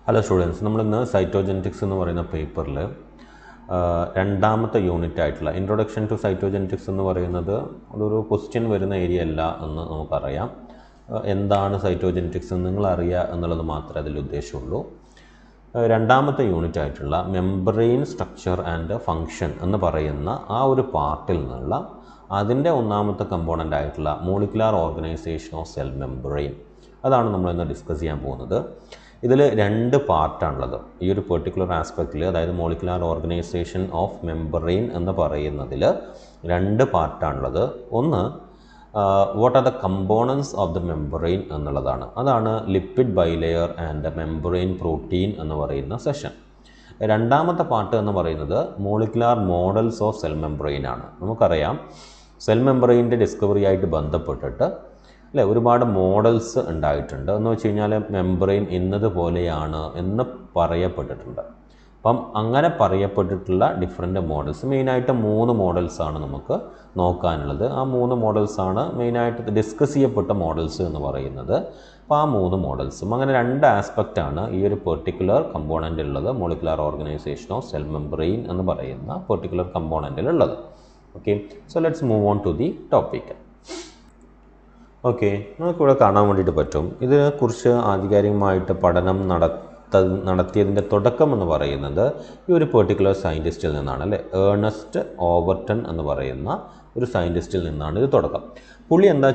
Hello students, നമ്മളിന്ന് സൈറ്റോജെനറ്റിക്സ് എന്ന് പറയുന്ന പേപ്പറിൽ രണ്ടാമത്തെ യൂണിറ്റ് ആയിട്ടുള്ള ഇൻട്രൊഡക്ഷൻ ടു സൈറ്റോജെനറ്റിക്സ് എന്ന് പറയുന്നത് അതൊരു ക്വസ്റ്റ്യൻ വരുന്ന ഏരിയ അല്ല എന്ന് നമുക്കറിയാം. എന്താണ് സൈറ്റോജെനറ്റിക്സ് എന്ന് നിങ്ങളറിയുക എന്നുള്ളത് മാത്രമേ അതിൽ ഉദ്ദേശമുള്ളൂ. രണ്ടാമത്തെ യൂണിറ്റ് ആയിട്ടുള്ള മെംബ്രെയിൻ സ്ട്രക്ചർ ആൻഡ് ഫങ്ഷൻ എന്ന് പറയുന്ന ആ ഒരു പാർട്ടിൽ നിന്നുള്ള അതിൻ്റെ ഒന്നാമത്തെ കമ്പോണൻ്റ് ആയിട്ടുള്ള molecular organisation of cell membrane, അതാണ് നമ്മളിന്ന് ഡിസ്കസ് ചെയ്യാൻ പോകുന്നത്. ഇതിൽ രണ്ട് പാർട്ടാണുള്ളത് ഈ ഒരു പെർട്ടിക്കുലർ ആസ്പെക്റ്റിൽ, അതായത് മോളിക്കുലാർ ഓർഗനൈസേഷൻ ഓഫ് മെംബ്രെയിൻ എന്ന് പറയുന്നതിൽ രണ്ട് പാർട്ടാണുള്ളത്. ഒന്ന് what are the components of the membrane എന്നുള്ളതാണ്. അതാണ് lipid bilayer and membrane protein എന്ന് പറയുന്ന സെഷൻ. രണ്ടാമത്തെ പാർട്ട് എന്ന് പറയുന്നത് molecular models of cell membrane ആണ്. നമുക്കറിയാം സെൽ മെംബ്രെയിൻ്റെ ഡിസ്കവറി ആയിട്ട് ബന്ധപ്പെട്ടിട്ട് അല്ലേ ഒരുപാട് മോഡൽസ് ഉണ്ടായിട്ടുണ്ട്. എന്ന് വെച്ച് കഴിഞ്ഞാൽ മെംബ്രെയിൻ ഇന്നതുപോലെയാണ് എന്ന് പറയപ്പെട്ടിട്ടുണ്ട്. അപ്പം അങ്ങനെ പറയപ്പെട്ടിട്ടുള്ള ഡിഫറെൻറ്റ് മോഡൽസ്, മെയിനായിട്ട് 3 മോഡൽസാണ് നമുക്ക് നോക്കാനുള്ളത്. ആ 3 മോഡൽസാണ് മെയിനായിട്ട് ഡിസ്കസ് ചെയ്യപ്പെട്ട മോഡൽസ് എന്ന് പറയുന്നത്. അപ്പോൾ ആ 3 മോഡൽസും അങ്ങനെ 2 ആസ്പെക്റ്റാണ് ഈ ഒരു പെർട്ടിക്കുലർ കമ്പോണൻ്റിലുള്ളത്, molecular organisation of cell membrane എന്ന് പറയുന്ന പെർട്ടിക്കുലർ കമ്പോണൻ്റിലുള്ളത്. Okay, so let's move on to the topic. Okay, നമുക്കിവിടെ കാണാൻ വേണ്ടിയിട്ട് പറ്റും ഇതിനെക്കുറിച്ച് ആധികാരികമായിട്ട് പഠനം നടത്തിയതിൻ്റെ തുടക്കം എന്ന് പറയുന്നത് ഈ ഒരു പെർട്ടിക്കുലർ സയൻറ്റിസ്റ്റിൽ നിന്നാണ്, അല്ലേ. ഏർണസ്റ്റ് ഓവർട്ടൺ എന്ന് പറയുന്ന ഒരു സയൻറ്റിസ്റ്റിൽ നിന്നാണ് ഇത് തുടക്കം. പുള്ളി എന്താ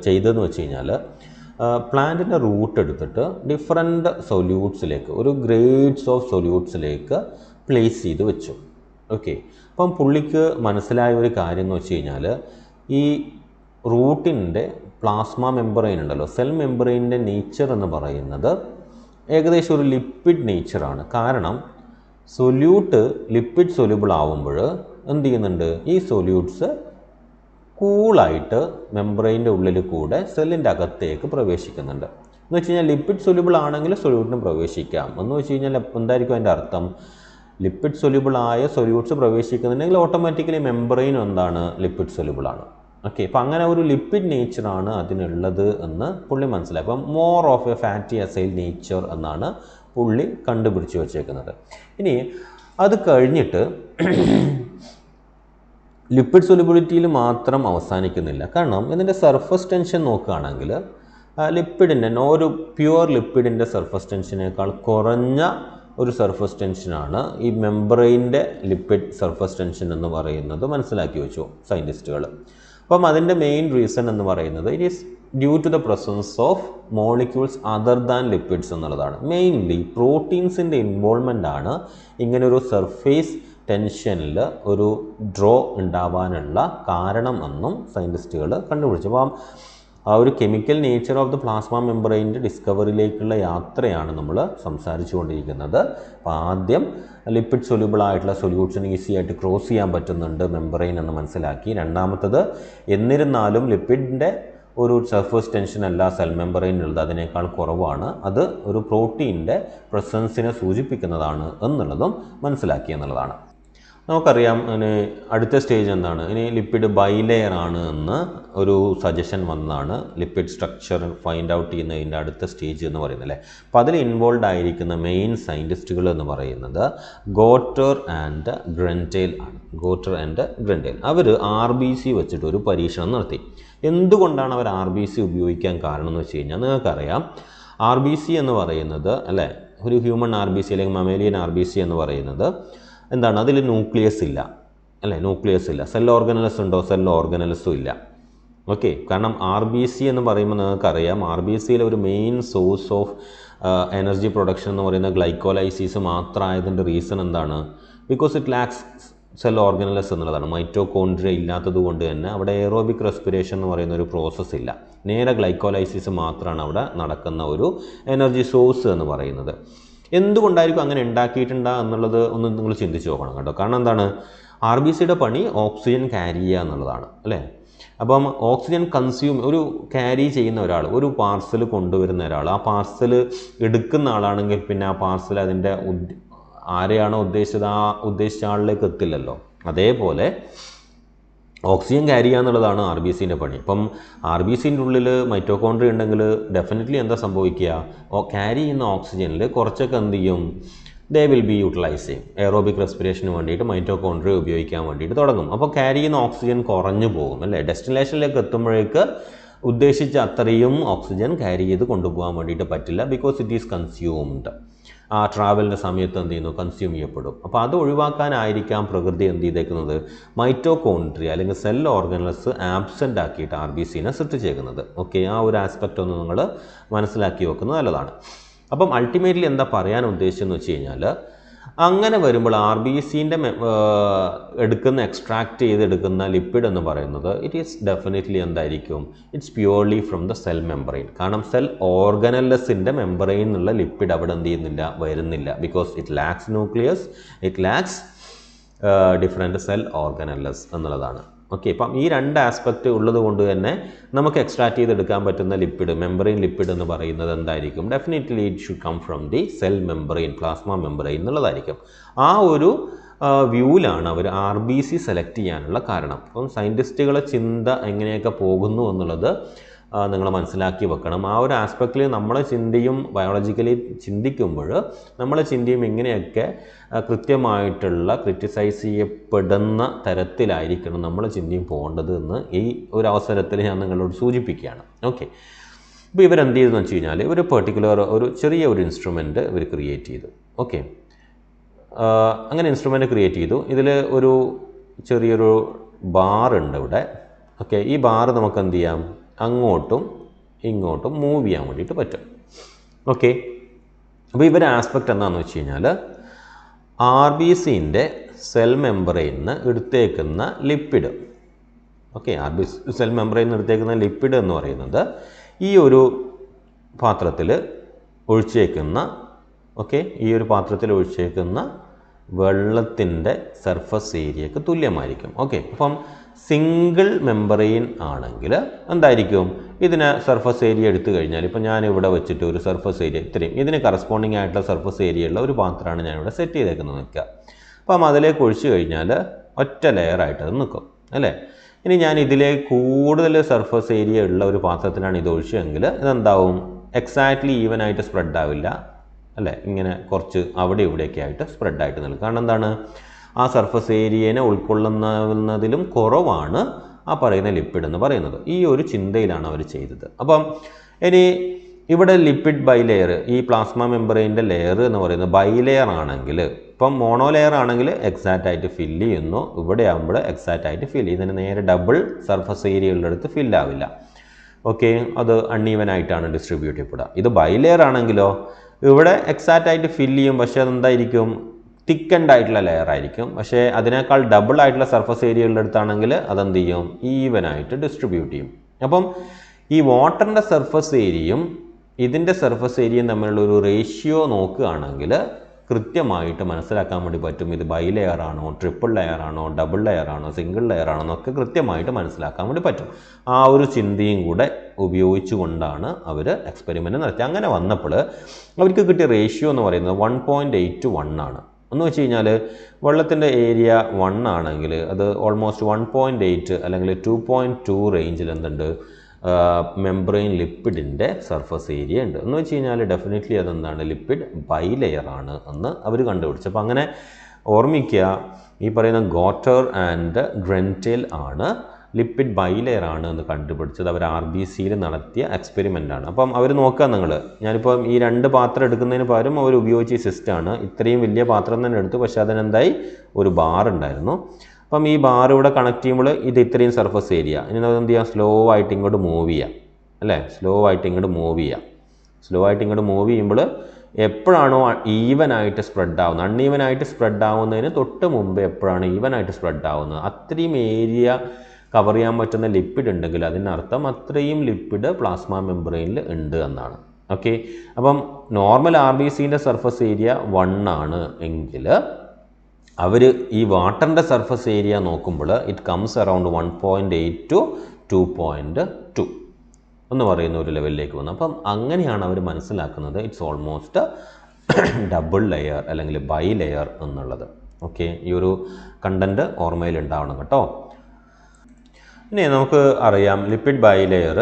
ചെയ്തതെന്ന് വെച്ച് കഴിഞ്ഞാൽ പ്ലാന്റിൻ്റെ റൂട്ട് എടുത്തിട്ട് ഡിഫറെൻറ്റ് സൊല്യൂട്ട്സിലേക്ക്, ഒരു ഗ്രേഡ്സ് ഓഫ് സൊല്യൂട്ട്സിലേക്ക് പ്ലേസ് ചെയ്ത് വെച്ചു. ഓക്കെ, അപ്പം പുള്ളിക്ക് മനസ്സിലായ ഒരു കാര്യം എന്ന് വെച്ച് കഴിഞ്ഞാൽ ഈ റൂട്ടിൻ്റെ പ്ലാസ്മ മെംബ്രെയിൻ ഉണ്ടല്ലോ, സെൽ മെംബ്രെയിൻ്റെ നേച്ചർ എന്ന് പറയുന്നത് ഏകദേശം ഒരു ലിപ്പിഡ് നേച്ചറാണ്. കാരണം സൊല്യൂട്ട് ലിപ്പിഡ് സൊല്യൂബിൾ ആവുമ്പോൾ എന്ത് ചെയ്യുന്നുണ്ട്, ഈ സൊല്യൂട്ട്സ് കൂളായിട്ട് മെംബ്രെയിൻ്റെ ഉള്ളിൽ കൂടെ സെല്ലിൻ്റെ അകത്തേക്ക് പ്രവേശിക്കുന്നുണ്ട്. എന്ന് വെച്ച് കഴിഞ്ഞാൽ ലിപ്പിഡ് സൊല്യൂബിൾ ആണെങ്കിൽ സൊല്യൂട്ടിന് പ്രവേശിക്കാം. എന്ന് വെച്ച് കഴിഞ്ഞാൽ എന്തായിരിക്കും അതിൻ്റെ അർത്ഥം, ലിപ്പിഡ് സൊല്യൂബിളായ സൊല്യൂട്ട്സ് പ്രവേശിക്കുന്നുണ്ടെങ്കിൽ ഓട്ടോമാറ്റിക്കലി മെംബ്രെയിൻ എന്താണ്, ലിപ്പിഡ് സൊല്യൂബിളാണ്. ഓക്കെ, അപ്പോൾ അങ്ങനെ ഒരു ലിപ്പിഡ് നേച്ചറാണ് അതിനുള്ളത് എന്ന് പുള്ളി മനസ്സിലായി. അപ്പം more of A fatty acyl nature എന്നാണ് പുള്ളി കണ്ടുപിടിച്ച് വച്ചേക്കുന്നത്. ഇനി അത് കഴിഞ്ഞിട്ട് ലിപ്പിഡ് സൊല്യൂബിലിറ്റിയിൽ മാത്രം അവസാനിക്കുന്നില്ല. കാരണം ഇതിൻ്റെ സർഫസ് ടെൻഷൻ നോക്കുകയാണെങ്കിൽ ലിപ്പിഡിൻ്റെ ഒരു പ്യുവർ ലിപ്പിഡിൻ്റെ സർഫസ് ടെൻഷനേക്കാൾ കുറഞ്ഞ ഒരു സർഫസ് ടെൻഷനാണ് ഈ മെംബ്രെയിൻ്റെ ലിപ്പിഡ് സർഫസ് ടെൻഷൻ എന്ന് പറയുന്നത് മനസ്സിലാക്കി വെച്ചു സയൻറ്റിസ്റ്റുകൾ. അപ്പം അതിൻ്റെ മെയിൻ റീസൺ എന്ന് പറയുന്നത് it is due to the presence of molecules other than lipids എന്നുള്ളതാണ്. മെയിൻലി പ്രോട്ടീൻസിൻ്റെ ഇൻവോൾവ്മെൻ്റ് ആണ് ഇങ്ങനൊരു സർഫേസ് ടെൻഷനിൽ ഒരു ഡ്രോ ഉണ്ടാവാനുള്ള കാരണം എന്നും സയൻറ്റിസ്റ്റുകൾ കണ്ടുപിടിച്ചു. അപ്പം ആ ഒരു chemical nature of the plasma മെംബ്രെയിൻ്റെ ഡിസ്കവറിയിലേക്കുള്ള യാത്രയാണ് നമ്മൾ സംസാരിച്ചു കൊണ്ടിരിക്കുന്നത്. അപ്പോൾ ആദ്യം ലിപ്പിഡ് സൊല്യൂബിൾ ആയിട്ടുള്ള സൊല്യൂട്ട്സിന് ഈസി ആയിട്ട് ക്രോസ് ചെയ്യാൻ പറ്റുന്നുണ്ട് മെംബ്രെയിൻ എന്ന് മനസ്സിലാക്കി. രണ്ടാമത്തത്, എന്നിരുന്നാലും ലിപ്പിഡിൻ്റെ ഒരു സർഫേസ് ടെൻഷൻ അല്ല സെൽ മെംബ്രെയിനുള്ളത്, അതിനേക്കാൾ കുറവാണ്, അത് ഒരു പ്രോട്ടീൻ്റെ പ്രസൻസിനെ സൂചിപ്പിക്കുന്നതാണ് എന്നുള്ളതും മനസ്സിലാക്കി എന്നുള്ളതാണ്. നമുക്കറിയാം ഇനി അടുത്ത സ്റ്റേജ് എന്താണ്, ഇനി ലിപ്പിഡ് ബൈലെയർ ആണ് എന്ന് ഒരു സജഷൻ വന്നതാണ്. ലിപ്പിഡ് സ്ട്രക്ചർ ഫൈൻഡ് ഔട്ട് ചെയ്യുന്നതിൻ്റെ അടുത്ത സ്റ്റേജ് എന്ന് പറയുന്നത്, അല്ലേ. അപ്പോൾ അതിൽ ഇൻവോൾവ് ആയിരിക്കുന്ന മെയിൻ സയൻറ്റിസ്റ്റുകൾ എന്ന് പറയുന്നത് ഗോട്ടർ ആൻഡ് ഗ്രൻഡേൽ ആണ്. ഗോട്ടർ ആൻഡ് ഗ്രൻഡേൽ അവർ RBC വെച്ചിട്ട് ഒരു പരീക്ഷണം നടത്തി. എന്തുകൊണ്ടാണ് അവർ RBC ഉപയോഗിക്കാൻ കാരണം എന്ന് വെച്ച് കഴിഞ്ഞാൽ നിങ്ങൾക്കറിയാം RBC എന്ന് പറയുന്നത്, അല്ലേ, ഒരു ഹ്യൂമൻ RBC അല്ലെങ്കിൽ മമേലിയൻ RBC എന്ന് പറയുന്നത് എന്താണ്, അതിൽ ന്യൂക്ലിയസ് ഇല്ല, അല്ലേ. ന്യൂക്ലിയസ് ഇല്ല. സെൽ ഓർഗനൽസ് ഉണ്ടോ, സെൽ ഓർഗനൽസും ഇല്ല. ഓക്കെ, കാരണം RBC എന്ന് പറയുമ്പോൾ നിങ്ങൾക്കറിയാം RBCയിലെ ഒരു main source of energy production എന്ന് പറയുന്ന ഗ്ലൈക്കോലൈസിസ് മാത്രമായതിൻ്റെ റീസൺ എന്താണ്, because it lakhs cell organelles എന്നുള്ളതാണ്. മൈറ്റോകോൺഡ്രിയ ഇല്ലാത്തത് കൊണ്ട് തന്നെ അവിടെ എയറോബിക് റെസ്പിറേഷൻ എന്ന് പറയുന്ന ഒരു പ്രോസസ്സ് ഇല്ല. നേരെ ഗ്ലൈക്കോലൈസിസ് മാത്രമാണ് അവിടെ നടക്കുന്ന ഒരു എനർജി സോഴ്സ് എന്ന് പറയുന്നത്. എന്തുകൊണ്ടായിരിക്കും അങ്ങനെ ഉണ്ടാക്കിയിട്ടുണ്ടാ എന്നുള്ളത് ഒന്ന് നിങ്ങൾ ചിന്തിച്ച് നോക്കണം കേട്ടോ. കാരണം എന്താണ്, RBCയുടെ പണി ഓക്സിജൻ ക്യാരി ചെയ്യുക എന്നുള്ളതാണ്, അല്ലേ. അപ്പം ഓക്സിജൻ ഒരു ക്യാരി ചെയ്യുന്ന ഒരാൾ, ഒരു പാർസൽ കൊണ്ടുവരുന്ന ഒരാൾ, ആ പാർസൽ എടുക്കുന്ന ആളാണെങ്കിൽ പിന്നെ ആ പാർസൽ അതിൻ്റെ ആരെയാണോ ഉദ്ദേശിച്ചത് ആ ഉദ്ദേശിച്ച ആളിലേക്ക് എത്തില്ലല്ലോ. അതേപോലെ ഓക്സിജൻ ക്യാരി ചെയ്യുക എന്നുള്ളതാണ് ആർ ബി സിൻ്റെ പണി. ഇപ്പം ആർ ബി സിൻ്റെ ഉള്ളിൽ മൈറ്റോകോൺട്രിയ ഉണ്ടെങ്കിൽ ഡെഫിനറ്റ്ലി എന്താ സംഭവിക്കുക, ക്യാരി ചെയ്യുന്ന ഓക്സിജനിൽ കുറച്ചൊക്കെ എന്ത് ചെയ്യും, they will be utilising aerobic respiration വേണ്ടിയിട്ട് മൈറ്റോകോൺട്രിയ ഉപയോഗിക്കാൻ വേണ്ടിയിട്ട് തുടങ്ങും. അപ്പോൾ ക്യാരി ചെയ്യുന്ന ഓക്സിജൻ കുറഞ്ഞു പോകും അല്ലേ. ഡെസ്റ്റിനേഷനിലേക്ക് എത്തുമ്പോഴേക്ക് ഉദ്ദേശിച്ച അത്രയും ഓക്സിജൻ ക്യാരി ചെയ്ത് കൊണ്ടുപോകാൻ വേണ്ടിയിട്ട് പറ്റില്ല, ബിക്കോസ് ഇറ്റ് ഈസ് കൺസ്യൂംഡ്. ആ ട്രാവലിൻ്റെ സമയത്ത് എന്ത് ചെയ്യുന്നു, കൺസ്യൂം ചെയ്യപ്പെടും. അപ്പോൾ അത് ഒഴിവാക്കാനായിരിക്കാം പ്രകൃതി എന്ത് ചെയ്തേക്കുന്നത്, മൈറ്റോകോൺട്രിയ അല്ലെങ്കിൽ സെൽ ഓർഗനൽസ് ആബ്സെൻ്റ് ആക്കിയിട്ട് ആർ ബി സിനെ സൃഷ്ടിച്ചേക്കുന്നത്. ഓക്കെ, ആ ഒരു ആസ്പെക്റ്റ് ഒന്ന് നിങ്ങൾ മനസ്സിലാക്കി വെക്കുന്നത് നല്ലതാണ്. അപ്പം അൾട്ടിമേറ്റ്ലി എന്താ പറയാൻ ഉദ്ദേശിച്ചെന്ന് വെച്ച് കഴിഞ്ഞാൽ, അങ്ങനെ വരുമ്പോൾ ആർ ബി സിൻ്റെ എക്സ്ട്രാക്ട് ചെയ്തെടുക്കുന്ന ലിപ്പിഡ് എന്ന് പറയുന്നത് ഇറ്റ് ഈസ് ഡെഫിനറ്റ്ലി എന്തായിരിക്കും, it's purely from the cell membrane. കാരണം സെൽ ഓർഗനലസിൻ്റെ മെമ്പറൈൻ എന്നുള്ള ലിപ്പിഡ് അവിടെ എന്ത് ചെയ്യുന്നില്ല, വരുന്നില്ല. Because it lacks nucleus, it lacks different cell organelles എന്നുള്ളതാണ്. ഓക്കെ, ഇപ്പം ഈ രണ്ട് ആസ്പെക്റ്റ് ഉള്ളത് കൊണ്ട് തന്നെ നമുക്ക് എക്സ്ട്രാക്ട് ചെയ്തെടുക്കാൻ പറ്റുന്ന ലിപ്പിഡ്, മെമ്പറൈൻ ലിപ്പിഡ് എന്ന് പറയുന്നത് എന്തായിരിക്കും, definitely it should come from the cell membrane, plasma membrane എന്നുള്ളതായിരിക്കും. ആ ഒരു വ്യൂവിലാണ് അവർ ആർ ബി സി സെലക്ട് ചെയ്യാനുള്ള കാരണം. അപ്പം സയൻറ്റിസ്റ്റുകളെ ചിന്ത എങ്ങനെയൊക്കെ പോകുന്നു എന്നുള്ളത് നിങ്ങൾ മനസ്സിലാക്കി വെക്കണം. ആ ഒരു ആസ്പെക്റ്റിൽ നമ്മളെ ചിന്തയും ബയോളജിക്കലി ചിന്തിക്കുമ്പോൾ നമ്മളെ ചിന്തയും ഇങ്ങനെയൊക്കെ കൃത്യമായിട്ടുള്ള ക്രിറ്റിസൈസ് ചെയ്യപ്പെടുന്ന തരത്തിലായിരിക്കണം നമ്മളെ ചിന്തയും പോകേണ്ടത് എന്ന് ഈ ഒരു അവസരത്തിൽ ഞാൻ നിങ്ങളോട് സൂചിപ്പിക്കുകയാണ്. ഓക്കെ, ഇപ്പോൾ ഇവരെന്ത് ചെയ്തെന്ന് വെച്ച് കഴിഞ്ഞാൽ ഒരു പെർട്ടിക്കുലർ ഒരു ചെറിയ ഒരു ഇൻസ്ട്രുമെൻറ്റ് ഇവർ ക്രിയേറ്റ് ചെയ്തു. ഓക്കെ, അങ്ങനെ ഇൻസ്ട്രുമെൻറ്റ് ക്രിയേറ്റ് ചെയ്തു. ഇതിൽ ഒരു ചെറിയൊരു ബാറുണ്ട് ഇവിടെ. ഓക്കെ, ഈ ബാർ നമുക്ക് എന്ത് ചെയ്യാം, അങ്ങോട്ടും ഇങ്ങോട്ടും മൂവ് ചെയ്യാൻ വേണ്ടിയിട്ട് പറ്റും. ഓക്കെ, അപ്പോൾ ഇവരുടെ ആസ്പെക്റ്റ് എന്താണെന്ന് വെച്ച് കഴിഞ്ഞാൽ, ആർ ബി സിൻ്റെ സെൽ മെമ്പറൈനിൽ നിന്ന് എടുത്തേക്കുന്ന lipid, okay, R B cell മെമ്പറൈനിൽ നിന്ന് എടുത്തേക്കുന്ന ലിപ്പിഡ് എന്ന് പറയുന്നത് ഈ ഒരു പാത്രത്തിൽ ഒഴിച്ചേക്കുന്ന, ഓക്കെ, ഈ ഒരു പാത്രത്തിൽ ഒഴിച്ചേക്കുന്ന വെള്ളത്തിൻ്റെ സർഫസ് ഏരിയക്ക് തുല്യമായിരിക്കും. ഓക്കെ, അപ്പം സിംഗിൾ മെമ്പറൈൻ ആണെങ്കിൽ എന്തായിരിക്കും, ഇതിന് സർഫസ് ഏരിയ എടുത്തു കഴിഞ്ഞാൽ, ഇപ്പോൾ ഞാനിവിടെ വെച്ചിട്ട് ഒരു സർഫസ് ഏരിയ ഇത്രയും ഇതിന് കറസ്പോണ്ടിങ് ആയിട്ടുള്ള സർഫസ് ഏരിയ ഉള്ള ഒരു പാത്രമാണ് ഞാനിവിടെ സെറ്റ് ചെയ്തേക്കുന്നത് നിൽക്കുക. അപ്പം അതിലേക്ക് ഒഴിച്ചു കഴിഞ്ഞാൽ ഒറ്റ ലെയറായിട്ട് അത് നിൽക്കും അല്ലേ. ഇനി ഞാൻ ഇതിലേക്ക് കൂടുതൽ സർഫസ് ഏരിയ ഉള്ള ഒരു പാത്രത്തിലാണ് ഇത് ഒഴിച്ചതെങ്കിൽ ഇതെന്താവും, എക്സാക്ട്ലി ഈവനായിട്ട് സ്പ്രെഡ് ആവില്ല അല്ലേ, ഇങ്ങനെ കുറച്ച് അവിടെ ഇവിടെയൊക്കെ ആയിട്ട് സ്പ്രെഡായിട്ട് നിൽക്കും. കാരണം എന്താണ്, ആ സർഫസ് ഏരിയനെ ഉൾക്കൊള്ളുന്നതിലും കുറവാണ് ആ പറയുന്ന ലിപ്പിഡ് എന്ന് പറയുന്നത്. ഈ ഒരു ചിന്തയിലാണ് അവർ ചെയ്തത്. അപ്പം ഇനി ഇവിടെ ലിപ്പിഡ് ബൈലെയർ, ഈ പ്ലാസ്മ മെമ്പറൈൻ്റെ ലെയർ എന്ന് പറയുന്നത് ബൈലെയർ ആണെങ്കിൽ, ഇപ്പം മോണോ ലെയർ ആണെങ്കിൽ എക്സാക്റ്റ് ആയിട്ട് ഫില്ല് ചെയ്യുന്നു, ഇവിടെ ആകുമ്പോൾ എക്സാക്റ്റ് ആയിട്ട് ഫില്ല് ചെയ്യുന്നതിന് നേരെ ഡബിൾ സർഫസ് ഏരിയ ഉള്ളിടത്ത് ഫില്ലാവില്ല. ഓക്കെ, അത് അൺഈവൻ ആയിട്ടാണ് ഡിസ്ട്രിബ്യൂട്ട് ചെയ്യപ്പെടുക. ഇത് ബൈലെയർ ആണെങ്കിലോ ഇവിടെ എക്സാക്റ്റ് ആയിട്ട് ഫില്ല് ചെയ്യും, പക്ഷേ അതെന്തായിരിക്കും, തിക്കൻഡ് ആയിട്ടുള്ള ലെയർ ആയിരിക്കും. പക്ഷേ അതിനേക്കാൾ ഡബിൾ ആയിട്ടുള്ള സർഫസ് ഏരിയ ഉള്ളിടത്താണെങ്കിൽ അതെന്ത് ചെയ്യും, ഈവനായിട്ട് ഡിസ്ട്രിബ്യൂട്ട് ചെയ്യും. അപ്പം ഈ വാട്ടറിൻ്റെ സർഫസ് ഏരിയയും ഇതിൻ്റെ സർഫസ് ഏരിയയും തമ്മിലുള്ള ഒരു റേഷ്യോ നോക്കുകയാണെങ്കിൽ കൃത്യമായിട്ട് മനസ്സിലാക്കാൻ വേണ്ടി പറ്റും ഇത് ബൈ ലെയർ ആണോ, ട്രിപ്പിൾ ലെയർ ആണോ, ഡബിൾ ലെയർ ആണോ, സിംഗിൾ ലെയർ ആണോ എന്നൊക്കെ കൃത്യമായിട്ട് മനസ്സിലാക്കാൻ വേണ്ടി പറ്റും. ആ ഒരു ചിന്തയും കൂടെ ഉപയോഗിച്ചുകൊണ്ടാണ് അവർ എക്സ്പെരിമെൻറ്റ് നടത്തിയത്. അങ്ങനെ വന്നപ്പോൾ അവർക്ക് കിട്ടിയ റേഷ്യോ എന്ന് പറയുന്നത് 1.8 to 1 ആണ്. എന്ന് വെച്ച് കഴിഞ്ഞാൽ വെള്ളത്തിൻ്റെ ഏരിയ 1 ആണെങ്കിൽ അത് ഓൾമോസ്റ്റ് 1.8 അല്ലെങ്കിൽ 2.2 റേഞ്ചിൽ എന്തുണ്ട്, മെംബ്രെയിൻ ലിപ്പിഡിൻ്റെ സർഫസ് ഏരിയ ഉണ്ട്. എന്ന് വെച്ച് കഴിഞ്ഞാൽ ഡെഫിനറ്റ്ലി അതെന്താണ്, ലിപ്പിഡ് ബൈ ലെയർ ആണ് എന്ന് അവർ കണ്ടുപിടിച്ചു. അപ്പോൾ അങ്ങനെ ഓർമ്മിക്കുക, ഈ പറയുന്ന ഗോട്ടർ ആൻഡ് ഗ്രൻറ്റേൽ ആണ് ലിപ്പിഡ് ബൈ ലെയർ ആണ് എന്ന് കണ്ടുപിടിച്ചത്. അവർ ആർ ബി സിയിൽ നടത്തിയ എക്സ്പെരിമെൻ്റാണ്. അപ്പം അവർ നോക്കുക, നിങ്ങൾ ഞാനിപ്പം ഈ 2 പാത്രം എടുക്കുന്നതിന് പകരം അവർ ഉപയോഗിച്ച ഈ സിസ്റ്റമാണ്. ഇത്രയും വലിയ പാത്രം തന്നെ എടുത്തു, പക്ഷേ അതിനെന്തായി, ഒരു ബാർ ഉണ്ടായിരുന്നു. അപ്പം ഈ ബാർ ഇവിടെ കണക്ട് ചെയ്യുമ്പോൾ ഇത് ഇത്രയും സർഫസ് ഏരിയ, ഇനി നമുക്ക് എന്ത് ചെയ്യാം, സ്ലോ ആയിട്ട് ഇങ്ങോട്ട് മൂവ് ചെയ്യാം അല്ലേ, സ്ലോ ആയിട്ട് ഇങ്ങോട്ട് മൂവ് ചെയ്യാം. സ്ലോ ആയിട്ട് ഇങ്ങോട്ട് മൂവ് ചെയ്യുമ്പോൾ എപ്പോഴാണോ ഈവനായിട്ട് സ്പ്രെഡ് ആവുന്നത്, അൺഈവനായിട്ട് സ്പ്രെഡ് ആവുന്നതിന് തൊട്ട് മുമ്പ് എപ്പോഴാണ് ഈവനായിട്ട് സ്പ്രെഡ് ആവുന്നത്, അത്രയും ഏരിയ കവർ ചെയ്യാൻ പറ്റുന്ന ലിപ്പിഡ് ഉണ്ടെങ്കിൽ അതിനർത്ഥം അത്രയും ലിപ്പിഡ് പ്ലാസ്മ മെംബ്രെയിനിൽ ഉണ്ട് എന്നാണ്. ഓക്കെ, അപ്പം നോർമൽ ആർ ബി സിൻ്റെ സർഫസ് ഏരിയ 1 ആണ് എങ്കിൽ അവർ ഈ വാട്ടറിൻ്റെ സർഫസ് ഏരിയ നോക്കുമ്പോൾ ഇറ്റ് കംസ് അറൗണ്ട് 1.8 to 2.2 എന്ന് പറയുന്ന ഒരു ലെവലിലേക്ക് വന്നു. അപ്പം അങ്ങനെയാണ് അവർ മനസ്സിലാക്കുന്നത് ഇറ്റ്സ് ഓൾമോസ്റ്റ് ഡബിൾ ലെയർ അല്ലെങ്കിൽ ബൈ ലെയർ എന്നുള്ളത്. ഓക്കെ, ഈ ഒരു കണ്ടൻറ്റ് ഓർമ്മയിൽ ഉണ്ടാവണം കേട്ടോ. ഇനി നമുക്ക് അറിയാം ലിപ്പിഡ് ബൈലെയർ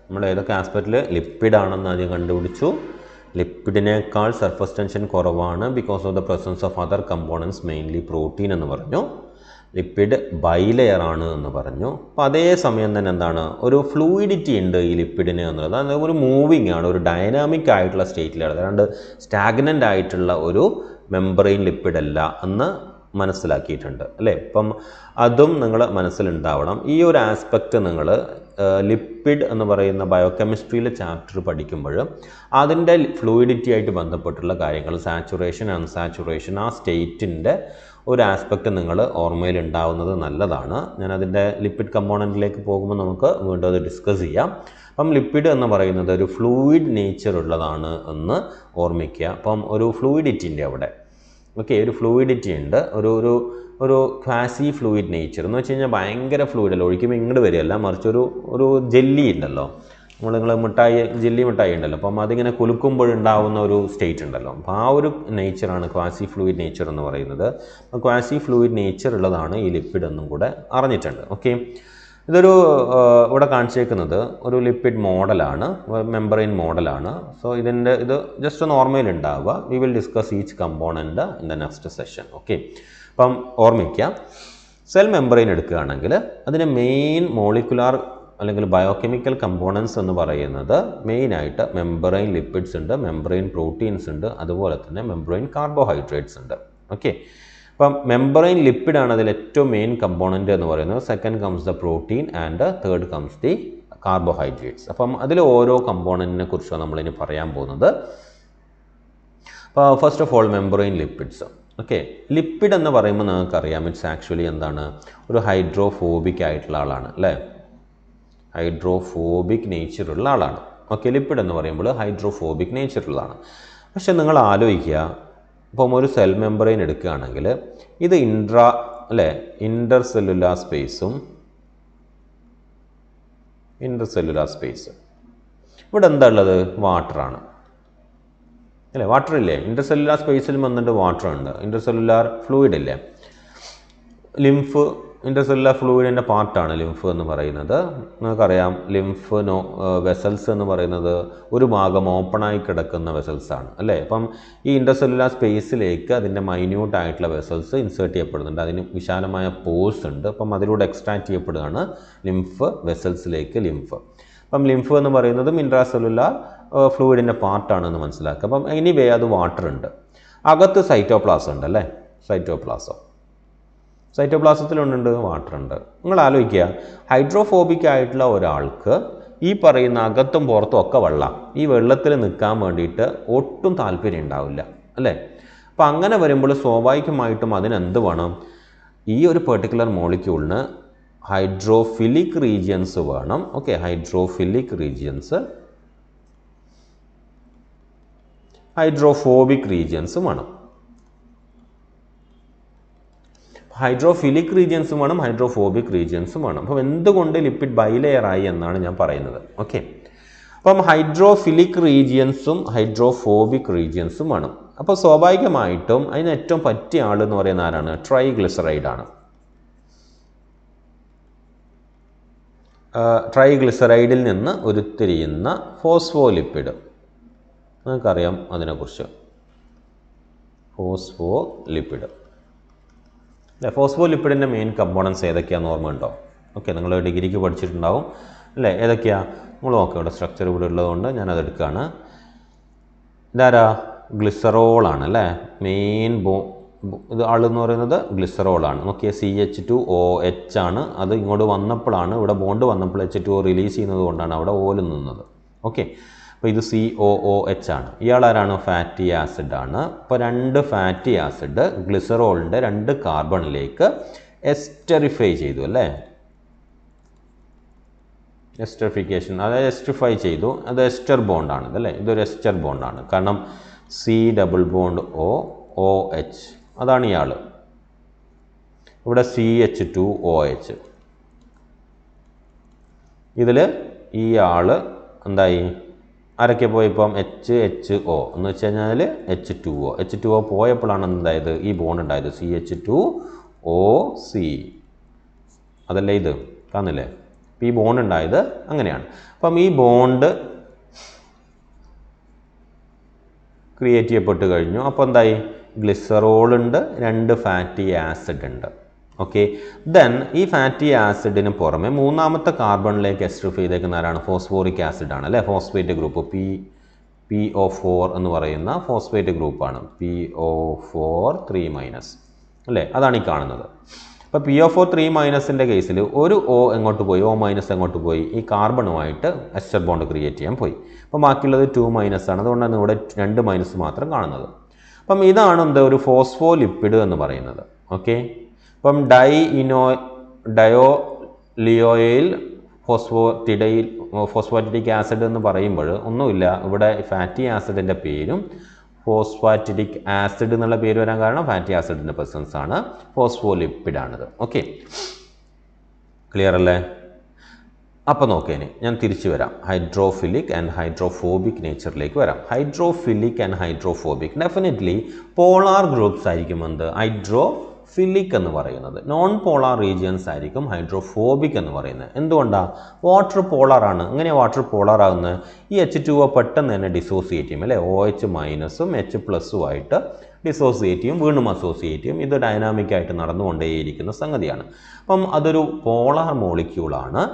നമ്മൾ ഏതൊക്കെ ആസ്പെക്റ്റിൽ ലിപ്പിഡ് ആണെന്ന് ആദ്യം കണ്ടുപിടിച്ചു. ലിപ്പിഡിനേക്കാൾ സർഫസ് ടെൻഷൻ കുറവാണ് because of the presence of other components mainly protein എന്ന് പറഞ്ഞു. ലിപ്പിഡ് ബൈലെയർ ആണ് എന്ന് പറഞ്ഞു. അപ്പോൾ അതേ സമയം തന്നെ എന്താണ്, ഒരു ഫ്ലൂയിഡിറ്റി ഉണ്ട് ഈ ലിപ്പിഡിന് എന്നുള്ളത്. അത് ഒരു മൂവിങ് ആണ്, ഒരു ഡൈനാമിക് ആയിട്ടുള്ള സ്റ്റേറ്റിലാണ്. അതാണ്ട് സ്റ്റാഗ്നൻ്റ് ആയിട്ടുള്ള ഒരു മെംബ്രെയിൻ ലിപ്പിഡ് അല്ല എന്ന് മനസ്സിലാക്കിയിട്ടുണ്ട് അല്ലേ. അപ്പം അതും നിങ്ങൾ മനസ്സിലുണ്ടാവണം. ഈ ഒരു ആസ്പെക്റ്റ് നിങ്ങൾ ലിപ്പിഡ് എന്ന് പറയുന്ന ബയോകെമിസ്ട്രിയിലെ ചാപ്റ്റർ പഠിക്കുമ്പോൾ അതിൻ്റെ ഫ്ലൂയിഡിറ്റി ആയിട്ട് ബന്ധപ്പെട്ടുള്ള കാര്യങ്ങൾ, സാച്ചുറേഷൻ അൺസാച്ചുറേഷൻ, ആ സ്റ്റേറ്റിൻ്റെ ഒരു ആസ്പെക്റ്റ് നിങ്ങൾ ഓർമ്മയിൽ ഉണ്ടാവുന്നത് നല്ലതാണ്. ഞാനതിൻ്റെ ലിപ്പിഡ് കമ്പോണൻറ്റിലേക്ക് പോകുമ്പോൾ നമുക്ക് വീണ്ടും അത് ഡിസ്കസ് ചെയ്യാം. അപ്പം ലിപ്പിഡ് എന്ന് പറയുന്നത് ഒരു ഫ്ലൂയിഡ് നേച്ചർ ഉള്ളതാണ് എന്ന് ഓർമ്മിക്കുക. അപ്പം ഒരു ഫ്ലൂയിഡിറ്റിൻ്റെ അവിടെ ഒരു ഫ്ലൂയിഡിറ്റി ഉണ്ട്, ഒരു ക്വാസി ഫ്ലൂയിഡ് നേച്ചർ എന്ന് വെച്ച് കഴിഞ്ഞാൽ ഭയങ്കര ഫ്ലൂയിഡല്ല, ഒഴിക്കുമ്പോൾ ഇങ്ങോട്ട് വരികയല്ല, മറിച്ച് ഒരു ജെല്ലി ഉണ്ടല്ലോ, നിങ്ങൾ ജെല്ലി മിഠായി ഉണ്ടല്ലോ, അപ്പം അതിങ്ങനെ കുലുക്കുമ്പോഴുണ്ടാവുന്ന ഒരു സ്റ്റേറ്റ് ഉണ്ടല്ലോ. അപ്പോൾ ആ ഒരു നേച്ചറാണ് ക്വാസി ഫ്ലൂയിഡ് നേച്ചർ എന്ന് പറയുന്നത്. അപ്പോൾ ക്വാസി ഫ്ലൂയിഡ് നേച്ചർ ഉള്ളതാണ് ഈ ലിപ്പിഡ് എന്നും കൂടെ അറിഞ്ഞിട്ടുണ്ട്. ഇതൊരു ഇവിടെ കാണിച്ചേക്കുന്നത് ഒരു ലിപ്പിഡ് മോഡലാണ്, മെംബ്രെയിൻ മോഡലാണ്. സോ ഇത് ജസ്റ്റ് ഒന്ന് ഓർമ്മയിലുണ്ടാവുക. We will discuss each component in the next session. അപ്പം ഓർമ്മിക്കുക, സെൽ മെംബ്രെയിൻ എടുക്കുകയാണെങ്കിൽ അതിന് മെയിൻ മോളിക്കുലാർ അല്ലെങ്കിൽ ബയോകെമിക്കൽ കമ്പോണൻസ് എന്ന് പറയുന്നത് മെയിനായിട്ട് മെംബ്രെയിൻ ലിപ്പിഡ്സ് ഉണ്ട്, മെംബ്രെയിൻ പ്രോട്ടീൻസ് ഉണ്ട്, അതുപോലെ തന്നെ മെംബ്രെയിൻ കാർബോഹൈഡ്രേറ്റ്സ് ഉണ്ട്. അപ്പം മെംബ്രെയിൻ ലിപ്പിഡാണ് അതിൽ ഏറ്റവും മെയിൻ കമ്പോണൻ്റ് എന്ന് പറയുന്നത്. Second comes the protein and third comes the carbohydrates. അപ്പം അതിൽ ഓരോ കമ്പോണൻറ്റിനെ കുറിച്ചാണ് നമ്മളിനി പറയാൻ പോകുന്നത്. അപ്പോൾ first of all membrane lipids. Lipid എന്ന് പറയുമ്പോൾ നിങ്ങൾക്കറിയാം ഇറ്റ്സ് ആക്ച്വലി എന്താണ്, ഒരു ഹൈഡ്രോഫോബിക് ആയിട്ടുള്ള ആളാണ് അല്ലേ, ഹൈഡ്രോഫോബിക് നേച്ചറുള്ള ആളാണ്. ലിപ്പിഡ് എന്ന് പറയുമ്പോൾ ഹൈഡ്രോഫോബിക് നേച്ചറുള്ളതാണ്. പക്ഷെ നിങ്ങൾ ആലോചിക്കുക, ഇപ്പം ഒരു സെൽ മെംബ്രെയിൻ എടുക്കുകയാണെങ്കിൽ ഇത് ഇൻ്റർ സെല്ലുലാർ സ്പേസും ഇവിടെ എന്താ ഉള്ളത്, വാട്ടറാണ് അല്ലേ, വാട്ടർ ഇല്ലേ, ഇൻ്റർ സെല്ലുലാർ സ്പേസിലും വന്നിട്ട് വാട്ടർ ഉണ്ട്, ഇൻ്റർ സെല്ലുലാർ ഫ്ലൂയിഡ് ഇല്ലേ, ലിംഫ് ഇൻ്റർ സെല്ലുലാർ ഫ്ലൂയിഡിൻ്റെ പാർട്ടാണ് ലിംഫ് എന്ന് പറയുന്നത്. നിങ്ങൾക്കറിയാം ലിംഫ് വെസൽസ് എന്ന് പറയുന്നത് ഒരു ഭാഗം ഓപ്പണായി കിടക്കുന്ന വെസൽസാണ് അല്ലേ. അപ്പം ഈ ഇൻ്റർ സെല്ലുലാർ സ്പേസിലേക്ക് അതിൻ്റെ മൈന്യൂട്ട് ആയിട്ടുള്ള വെസൽസ് ഇൻസേർട്ട് ചെയ്യപ്പെടുന്നുണ്ട്, അതിന് വിശാലമായ പോഴ്സ് ഉണ്ട്. അപ്പം അതിലൂടെ എക്സ്ട്രാക്ട് ചെയ്യപ്പെടുകയാണ് ലിംഫ് വെസൽസിലേക്ക് ലിംഫ്. അപ്പം ലിംഫ് എന്ന് പറയുന്നതും ഇൻട്രാ സെല്ലുലാർ ഫ്ലൂയിഡിൻ്റെ പാർട്ടാണെന്ന് മനസ്സിലാക്കുക. അപ്പം എനിവേ അത് വാട്ടർ ഉണ്ട്. അകത്ത് സൈറ്റോപ്ലാസം ഉണ്ട് അല്ലേ, സൈറ്റോപ്ലാസത്തിലുണ്ട് വാട്ടർ ഉണ്ട്. നിങ്ങൾ ആലോചിക്കുക, ഹൈഡ്രോഫോബിക് ആയിട്ടുള്ള ഒരാൾക്ക് ഈ പറയുന്ന അകത്തും പുറത്തും ഒക്കെ വെള്ളം, ഈ വെള്ളത്തിൽ നിൽക്കാൻ വേണ്ടിയിട്ട് ഒട്ടും താല്പര്യം ഉണ്ടാവില്ല അല്ലേ. അപ്പം അങ്ങനെ വരുമ്പോൾ സ്വാഭാവികമായിട്ടും അതിനെന്ത് വേണം, ഈ ഒരു പെർട്ടിക്കുലർ മോളിക്യൂളിന് ഹൈഡ്രോഫിലിക് റീജിയൻസ് വേണം. ഹൈഡ്രോഫിലിക് റീജിയൻസ്, ഹൈഡ്രോഫോബിക് റീജിയൻസും വേണം. ഹൈഡ്രോഫിലിക് റീജിയൻസും വേണം, ഹൈഡ്രോഫോബിക് റീജിയൻസും വേണം. അപ്പം എന്തുകൊണ്ട് ലിപ്പിഡ് ബൈലെയറായി എന്നാണ് ഞാൻ പറയുന്നത്. അപ്പം ഹൈഡ്രോഫിലിക് റീജിയൻസും ഹൈഡ്രോഫോബിക് റീജിയൻസും വേണം. അപ്പോൾ സ്വാഭാവികമായിട്ടും അതിന് ഏറ്റവും പറ്റിയ ആൾ എന്ന് പറയുന്ന ആരാണ്, ട്രൈഗ്ലിസറൈഡ് ആണ്. ട്രൈഗ്ലിസറൈഡിൽ നിന്ന് ഉരുത്തിരിയുന്ന ഫോസ്ഫോലിപ്പിഡ്, നിങ്ങൾക്കറിയാം അതിനെക്കുറിച്ച്, ഫോസ്ഫോലിപ്പിഡ് അല്ലേ. ഫോസ്ഫോലിപ്പിഡിൻ്റെ മെയിൻ കമ്പോണൻസ് ഏതൊക്കെയാണെന്ന് ഓർമ്മയുണ്ടോ? നിങ്ങൾ ഡിഗ്രിക്ക് പഠിച്ചിട്ടുണ്ടാവും അല്ലേ. ഏതൊക്കെയാണ് നമ്മൾ നോക്കാം, ഇവിടെ സ്ട്രക്ചർ ഇവിടെ ഉള്ളതുകൊണ്ട് ഞാനത് എടുക്കുകയാണ്. ഇതാരാ, ഗ്ലിസറോളാണ് അല്ലേ, മെയിൻ ഇത് ആളെന്ന് പറയുന്നത് ഗ്ലിസറോളാണ്. CH2OH ആണ്. അത് ഇങ്ങോട്ട് വന്നപ്പോഴാണ്, ഇവിടെ ബോണ്ട് വന്നപ്പോൾ H2O റിലീസ് ചെയ്യുന്നത് കൊണ്ടാണ് അവിടെ ഓല് നിന്നത്. അപ്പോൾ ഇത് COOH ആണ്. ഇയാളാരാണ്, ഫാറ്റി ആസിഡ് ആണ്. അപ്പോൾ 2 ഫാറ്റി ആസിഡ് ഗ്ലിസറോളിൻ്റെ 2 കാർബണിലേക്ക് എസ്റ്ററിഫൈ ചെയ്തു അല്ലേ, എസ്റ്ററിഫിക്കേഷൻ, അതായത് എസ്റ്റിഫൈ ചെയ്തു. അത് എസ്റ്റർ ബോണ്ടാണ് അല്ലേ, ഇതൊരു എസ്റ്റർ ബോണ്ടാണ്. കാരണം C+OH അതാണ് ഇയാൾ. ഇവിടെ CH2OH, ഇതിൽ ഈ ആൾ എന്തായി, ആരൊക്കെ പോയപ്പം HO എന്ന് വെച്ച് കഴിഞ്ഞാൽ H2O പോയപ്പോഴാണ് എന്തായത്, ഈ ബോണ്ട് ഉണ്ടായത്, CH2OC അതല്ലേ ഇത്, കാണുന്നില്ലേ, ഈ ബോണ്ട് ഉണ്ടായത് അങ്ങനെയാണ്. അപ്പം ഈ ബോണ്ട് ക്രിയേറ്റ് ചെയ്യപ്പെട്ട് കഴിഞ്ഞു. അപ്പോൾ എന്തായി? ഗ്ലിസറോൾ ഉണ്ട്, 2 ഫാറ്റി ആസിഡ് ഉണ്ട്. ഓക്കെ, ദെൻ ഈ ഫാറ്റി ആസിഡിന് പുറമെ മൂന്നാമത്തെ കാർബണിലേക്ക് എസ്റ്ററിഫൈ ചെയ്തേക്കുന്ന ആരാണ്? ഫോസ്ഫോറിക് ആസിഡ് ആണ് അല്ലേ? ഫോസ്ഫേറ്റ് ഗ്രൂപ്പ് PO4 എന്ന് പറയുന്ന ഫോസ്ഫേറ്റ് ഗ്രൂപ്പാണ്. PO4 3- അല്ലേ? അതാണ് ഈ കാണുന്നത്. അപ്പോൾ PO4 3- കേസിൽ ഒരു O എങ്ങോട്ട് പോയി? O- എങ്ങോട്ട് പോയി? ഈ കാർബണുമായിട്ട് എസ്റ്റർ ബോണ്ട് ക്രിയേറ്റ് ചെയ്യാൻ പോയി. അപ്പോൾ ബാക്കിയുള്ളത് 2- ആണ്. അതുകൊണ്ടാണ് ഇവിടെ 2- മാത്രം കാണുന്നത്. അപ്പം ഇതാണ് എന്ത്? ഒരു ഫോസ്ഫോലിപ്പിഡ് എന്ന് പറയുന്നത്. ഓക്കെ, അപ്പം ഡയോലിയോയിൽ ഫോസ്ഫാറ്റിഡിക് ആസിഡ് എന്ന് പറയുമ്പോൾ ഒന്നുമില്ല, ഇവിടെ ഫാറ്റി ആസിഡിൻ്റെ പേരും ഫോസ്ഫാറ്റിഡിക് ആസിഡ് എന്നുള്ള പേര് വരാൻ കാരണം ഫാറ്റി ആസിഡിൻ്റെ പ്രസൻസ് ആണ്. ഫോസ്ഫോലിപ്പിഡാണിത്. ഓക്കെ, ക്ലിയർ അല്ലേ? അപ്പോൾ നോക്കേനെ, ഞാൻ തിരിച്ചു വരാം. ഹൈഡ്രോഫിലിക് ആൻഡ് ഹൈഡ്രോഫോബിക് നേച്ചറിലേക്ക് വരാം. Hydrophilic and hydrophobic definitely polar groups ആയിരിക്കും എന്ത്? ഹൈഡ്രോഫിലിക് എന്ന് പറയുന്നത്. നോൺ പോളാർ റീജിയൻസ് ആയിരിക്കും ഹൈഡ്രോഫോബിക് എന്ന് പറയുന്നത്. എന്തുകൊണ്ടാണ്? വാട്ടർ പോളാർ ആണ്. എങ്ങനെയാണ് വാട്ടർ പോളാർ ആകുന്നത്? ഈ H2O പെട്ടെന്ന് തന്നെ ഡിസോസിയേറ്റ് ചെയ്യും അല്ലേ? OH- H+ ആയിട്ട് ഡിസോസിയേറ്റ് ചെയ്യും, വീണ്ടും അസോസിയേറ്റ് ചെയ്യും. ഇത് ഡൈനാമിക് ആയിട്ട് നടന്നുകൊണ്ടേയിരിക്കുന്ന സംഗതിയാണ്. അപ്പം അതൊരു പോളാർ മോളിക്യൂളാണ്.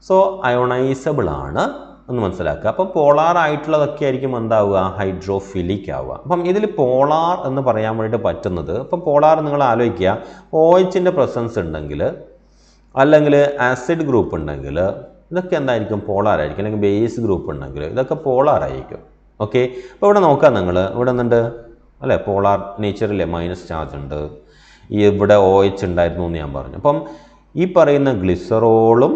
സോ അയോണൈസബിൾ ആണ് എന്ന് മനസ്സിലാക്കുക. അപ്പം പോളാർ ആയിട്ടുള്ളതൊക്കെ ആയിരിക്കും എന്താവുക? ഹൈഡ്രോഫിലിക് ആവുക. അപ്പം ഇതിൽ പോളാർ എന്ന് പറയാൻ വേണ്ടിയിട്ട് പറ്റുന്നത്, ഇപ്പം പോളാർ നിങ്ങൾ ആലോചിക്കുക, OH പ്രസൻസ് ഉണ്ടെങ്കിൽ അല്ലെങ്കിൽ ആസിഡ് ഗ്രൂപ്പ് ഉണ്ടെങ്കിൽ ഇതൊക്കെ എന്തായിരിക്കും? പോളാർ ആയിരിക്കും. അല്ലെങ്കിൽ ബേസ് ഗ്രൂപ്പ് ഉണ്ടെങ്കിൽ ഇതൊക്കെ പോളാർ ആയിരിക്കും. ഓക്കെ, അപ്പോൾ ഇവിടെ നോക്കാം നിങ്ങൾ, ഇവിടെ നിന്നുണ്ട് അല്ലേ? പോളാർ നേച്ചറിലെ മൈനസ് ചാർജ് ഉണ്ട്. ഇവിടെ OH ഉണ്ടായിരുന്നു എന്ന് ഞാൻ പറഞ്ഞു. അപ്പം ഈ പറയുന്ന ഗ്ലിസറോളും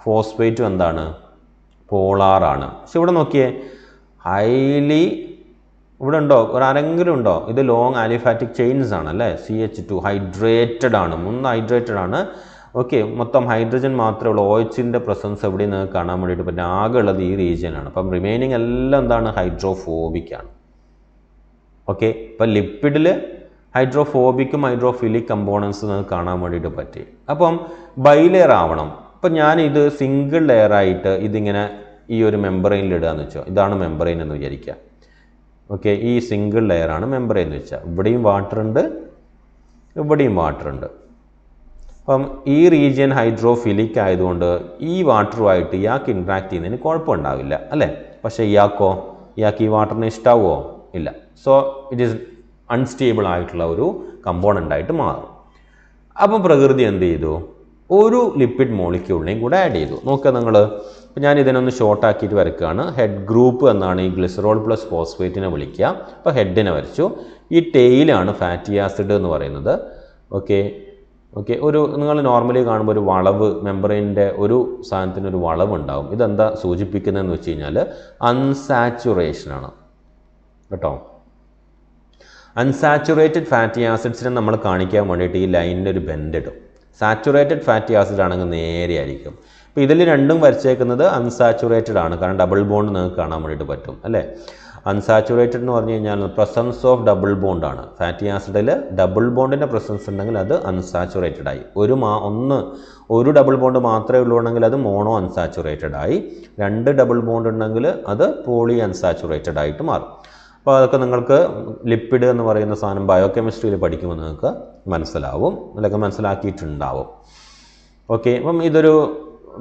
ഫോസ്ഫേറ്റും എന്താണ്? പോളാറാണ്. പക്ഷെ ഇവിടെ നോക്കിയേ, ഹൈലി ഇവിടെ ഉണ്ടോ? ആരെങ്കിലും ഉണ്ടോ? ഇത് ലോങ് ആലിഫാറ്റിക് ചെയിൻസ് ആണ് അല്ലേ? CH2 ഹൈഡ്രേറ്റഡ് ആണ്, 3 ഹൈഡ്രേറ്റഡ് ആണ്. ഓക്കെ, മൊത്തം ഹൈഡ്രജൻ മാത്രമേ ഉള്ളൂ. OH പ്രസൻസ് എവിടെ നിന്ന് കാണാൻ വേണ്ടിയിട്ട് പറ്റും? ആകെ ഉള്ളത് ഈ റീജിയനാണ്. അപ്പം റിമൈനിങ് എല്ലാം എന്താണ്? ഹൈഡ്രോഫോബിക് ആണ്. ഓക്കെ, ഇപ്പം ലിപ്പിഡിൽ ഹൈഡ്രോഫോബിക്കും ഹൈഡ്രോഫിലിക് കമ്പോണൻസ് നിങ്ങൾക്ക് കാണാൻ വേണ്ടിയിട്ട് പറ്റി. അപ്പം ബൈലെയർ ആവണം. അപ്പം ഞാനിത് സിംഗിൾ ലെയറായിട്ട് ഇതിങ്ങനെ ഈ ഒരു മെമ്പറൈനിൽ ഇടുകയെന്ന് വെച്ചോ. ഇതാണ് മെമ്പറൈൻ എന്ന് വിചാരിക്കുക. ഓക്കെ, ഈ സിംഗിൾ ലെയറാണ് മെമ്പറൈൻ എന്ന് വെച്ചാൽ. ഇവിടെയും വാട്ടർ ഉണ്ട്, ഇവിടെയും വാട്ടർ ഉണ്ട്. അപ്പം ഈ റീജിയൻ ഹൈഡ്രോഫിലിക് ആയതുകൊണ്ട് ഈ വാട്ടറുമായിട്ട് ഇയാൾക്ക് ഇൻട്രാക്ട് ചെയ്യുന്നതിന് കുഴപ്പമുണ്ടാവില്ല അല്ലേ? പക്ഷേ ഇയാൾക്ക് ഈ വാട്ടറിന് ഇഷ്ടാവുമോ? ഇല്ല. സോ ഇറ്റ് ഈസ് അൺസ്റ്റേബിൾ ആയിട്ടുള്ള ഒരു കമ്പോണൻ്റ് ആയിട്ട് മാറും. അപ്പം പ്രകൃതി എന്ത് ചെയ്തു? ഒരു ലിപ്പിഡ് മോളിക്യൂളിനെയും കൂടെ ആഡ് ചെയ്തു. നോക്കുക നിങ്ങൾ, ഇപ്പം ഞാൻ ഇതിനൊന്ന് ഷോർട്ടാക്കിയിട്ട് വരയ്ക്കുകയാണ്. ഹെഡ് ഗ്രൂപ്പ് എന്നാണ് ഈ ഗ്ലിസറോൾ പ്ലസ് ഫോസ്ഫേറ്റിനെ വിളിക്കുക. അപ്പോൾ ഹെഡിനെ വരച്ചു. ഈ ടെയിലാണ് ഫാറ്റി ആസിഡ് എന്ന് പറയുന്നത്. ഓക്കെ, ഒരു നിങ്ങൾ നോർമലി കാണുമ്പോൾ ഒരു വളവ്, മെമ്പറൈൻ്റെ ഒരു സാധനത്തിന് ഒരു വളവ് ഉണ്ടാവും. ഇതെന്താ സൂചിപ്പിക്കുന്നതെന്ന് വെച്ച് കഴിഞ്ഞാൽ അൺസാച്ചുറേഷനാണ് കേട്ടോ. അൺസാച്ചുറേറ്റഡ് ഫാറ്റി ആസിഡ്സിനെ നമ്മൾ കാണിക്കാൻ വേണ്ടിയിട്ട് ഈ ലൈനിൻ്റെ ഒരു ബെൻഡ് ഇടും. സാച്ചുറേറ്റഡ് ഫാറ്റി ആസിഡ് ആണെങ്കിൽ നേരെ ആയിരിക്കും. ഇപ്പോൾ ഇതിൽ രണ്ടും വരച്ചേക്കുന്നത് അൺസാച്ചുറേറ്റഡ് ആണ്, കാരണം ഡബിൾ ബോണ്ട് നിങ്ങൾക്ക് കാണാൻ വേണ്ടിയിട്ട് പറ്റും അല്ലേ? അൺസാച്ചുറേറ്റഡ് എന്ന് പറഞ്ഞു കഴിഞ്ഞാൽ പ്രസൻസ് ഓഫ് ഡബിൾ ബോണ്ടാണ്. ഫാറ്റി ആസിഡിൽ ഡബിൾ ബോണ്ടിൻ്റെ പ്രസൻസ് ഉണ്ടെങ്കിൽ അത് അൺസാച്ചുറേറ്റഡ് ആയി. ഒരു ഡബിൾ ബോണ്ട് മാത്രമേ ഉള്ളൂണെങ്കിൽ അത് മോണോ അൺസാച്ചുറേറ്റഡ് ആയി. 2 ഡബിൾ ബോണ്ട് ഉണ്ടെങ്കിൽ അത് പോളി അൺസാച്ചുറേറ്റഡ് ആയിട്ട് മാറും. അപ്പോൾ അതൊക്കെ നിങ്ങൾക്ക് ലിപ്പിഡ് എന്ന് പറയുന്ന സാധനം ബയോകെമിസ്ട്രിയിൽ പഠിക്കുമ്പോൾ നിങ്ങൾക്ക് മനസ്സിലാവും, അല്ലെങ്കിൽ മനസ്സിലാക്കിയിട്ടുണ്ടാവും. ഓക്കെ, അപ്പം ഇതൊരു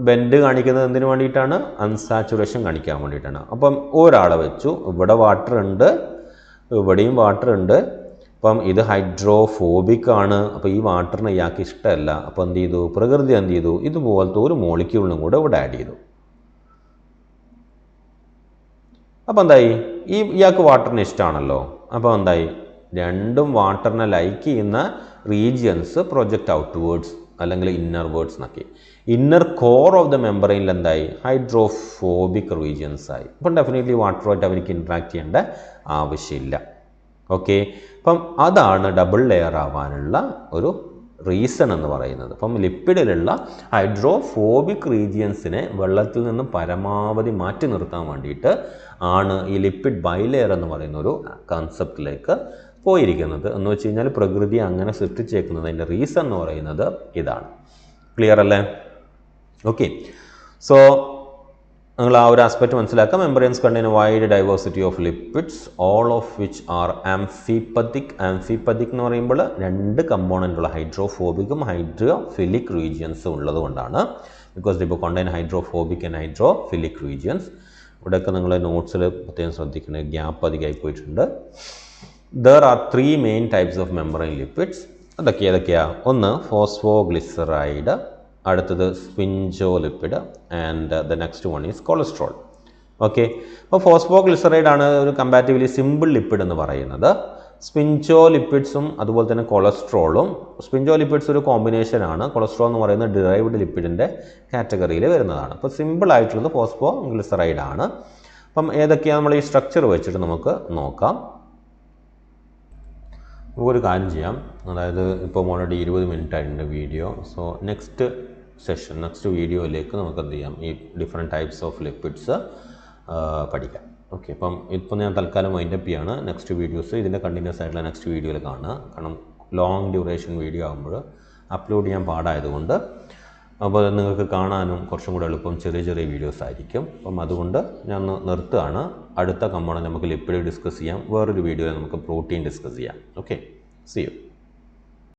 ബെൻഡ് കാണിക്കുന്നത് എന്തിനു വേണ്ടിയിട്ടാണ്? അൺസാച്ചുറേഷൻ കാണിക്കാൻ വേണ്ടിയിട്ടാണ്. അപ്പം ഒരാളെ വെച്ചു, ഇവിടെ വാട്ടർ ഉണ്ട്, ഇവിടെയും വാട്ടർ ഉണ്ട്. അപ്പം ഇത് ഹൈഡ്രോഫോബിക് ആണ്. അപ്പോൾ ഈ വാട്ടറിന് ഇയാൾക്ക് ഇഷ്ടമല്ല. അപ്പോൾ എന്ത് ചെയ്തു? പ്രകൃതി എന്ത് ചെയ്തു? ഇതുപോലത്തെ ഒരു മോളിക്യൂളിനും കൂടെ ഇവിടെ ആഡ് ചെയ്തു. അപ്പോൾ എന്തായി? ഇയാൾക്ക് വാട്ടറിന് ഇഷ്ടമാണല്ലോ. അപ്പോൾ എന്തായി? രണ്ടും വാട്ടറിനെ ലൈക്ക് ചെയ്യുന്ന റീജിയൻസ് പ്രൊജക്റ്റ് ഔട്ട്വേർഡ്സ് അല്ലെങ്കിൽ ഇന്നർ വേർഡ്സ് എന്നൊക്കെ. ഇന്നർ കോർ ഓഫ് ദ മെമ്പറൈനിൽ എന്തായി? ഹൈഡ്രോഫോബിക് റീജിയൻസ് ആയി. അപ്പം ഡെഫിനറ്റ്ലി വാട്ടറുമായിട്ട് അവർക്ക് ഇൻട്രാക്ട് ചെയ്യേണ്ട ആവശ്യമില്ല. ഓക്കെ, അപ്പം അതാണ് ഡബിൾ ലെയർ ആവാനുള്ള ഒരു റീസൺ എന്ന് പറയുന്നത്. അപ്പം ലിപ്പിഡിലുള്ള ഹൈഡ്രോഫോബിക് റീജിയൻസിനെ വെള്ളത്തിൽ നിന്നും പരമാവധി മാറ്റി നിർത്താൻ വേണ്ടിയിട്ട് ആണ് ഈ ലിപ്പിഡ് ബൈലെയർ എന്ന് പറയുന്ന ഒരു കൺസെപ്റ്റിലേക്ക് പോയിരിക്കുന്നത്. എന്ന് വെച്ച് കഴിഞ്ഞാൽ പ്രകൃതി അങ്ങനെ സൃഷ്ടിച്ചേക്കുന്നതിൻ്റെ റീസൺ എന്ന് പറയുന്നത് ഇതാണ്. ക്ലിയർ അല്ലേ? ഓക്കെ, സോ നിങ്ങൾ ആ ഒരു ആസ്പെക്ട് മനസ്സിലാക്കുക. Membranes contain a wide diversity of lipids all of which are amphipathic. Amphipathic എന്ന് പറയുമ്പോൾ രണ്ട് കമ്പോണൻ്റ് ഉള്ള ഹൈഡ്രോഫോബിക്കും ഹൈഡ്രോഫിലിക് റീജിയൻസും ഉള്ളത് കൊണ്ടാണ്. Because they contain hydrophobic and hydrophilic regions. ഇവിടെയൊക്കെ നിങ്ങൾ നോട്ട്സിൽ പ്രത്യേകം ശ്രദ്ധിക്കുന്നത് ഗ്യാപ്പ് അധികമായി പോയിട്ടുണ്ട്. There are 3 main types of membrane lipids. ഏതൊക്കെയാണ്? ഒന്ന് ഫോസ്ഫോഗ്ലിസറൈഡ്, അടുത്തത് sphingolipid and the next one is cholesterol. Okay, അപ്പോൾ ഫോസ്ഫോഗ്ലിസറൈഡ് ആണ് ഒരു കമ്പാരിറ്റീവ്ലി സിമ്പിൾ ലിപ്പിഡ് എന്ന് പറയുന്നത്. സ്പിഞ്ചോലിപ്പിഡ്സും അതുപോലെ തന്നെ കൊളസ്ട്രോളും. സ്പിഞ്ചോലിപ്പിഡ്സ് ഒരു കോമ്പിനേഷനാണ്. കൊളസ്ട്രോൾ എന്ന് പറയുന്നത് ഡിറൈവ്ഡ് ലിപ്പിഡിൻ്റെ കാറ്റഗറിയിൽ വരുന്നതാണ്. അപ്പോൾ സിമ്പിൾ ആയിട്ടുള്ളത് ഫോസ്ഫോഗ്ലിസറൈഡ് ആണ്. അപ്പം ഏതൊക്കെയാണ് നമ്മൾ ഈ സ്ട്രക്ചർ വെച്ചിട്ട് നമുക്ക് നോക്കാം. ഒരു കാര്യം ചെയ്യാം, അതായത് ഇപ്പോൾ ഓൾറെഡി 20 മിനിറ്റ് ആയിട്ടുണ്ട് വീഡിയോ. സോ നെക്സ്റ്റ് വീഡിയോയിലേക്ക് നമുക്ക് എന്ത് ചെയ്യാം, ഈ ഡിഫറെൻറ്റ് ടൈപ്സ് ഓഫ് ലിപ്പിഡ്സ് പഠിക്കാം. ഓക്കെ, അപ്പം ഇപ്പോൾ ഞാൻ തൽക്കാലം വൈൻഡപ്പ് ചെയ്യാണ്. നെക്സ്റ്റ് വീഡിയോസ് ഇതിൻ്റെ കണ്ടിന്യൂസ് ആയിട്ടുള്ള നെക്സ്റ്റ് വീഡിയോയിൽ കാണുക. കാരണം ലോങ് ഡ്യൂറേഷൻ വീഡിയോ ആകുമ്പോൾ അപ്ലോഡ് ചെയ്യാൻ പാടായതുകൊണ്ട്, അപ്പോൾ നിങ്ങൾക്ക് കാണാനും കുറച്ചും കൂടെ എളുപ്പം ചെറിയ വീഡിയോസ് ആയിരിക്കും. അപ്പം അതുകൊണ്ട് ഞാൻ നിർത്തുകയാണ്. അടുത്ത കമ്പോണന്റ് നമുക്ക് ലിപ്പിഡ് ഡിസ്കസ് ചെയ്യാം. വേറൊരു വീഡിയോയിൽ നമുക്ക് പ്രോട്ടീൻ ഡിസ്കസ് ചെയ്യാം. Okay, see U.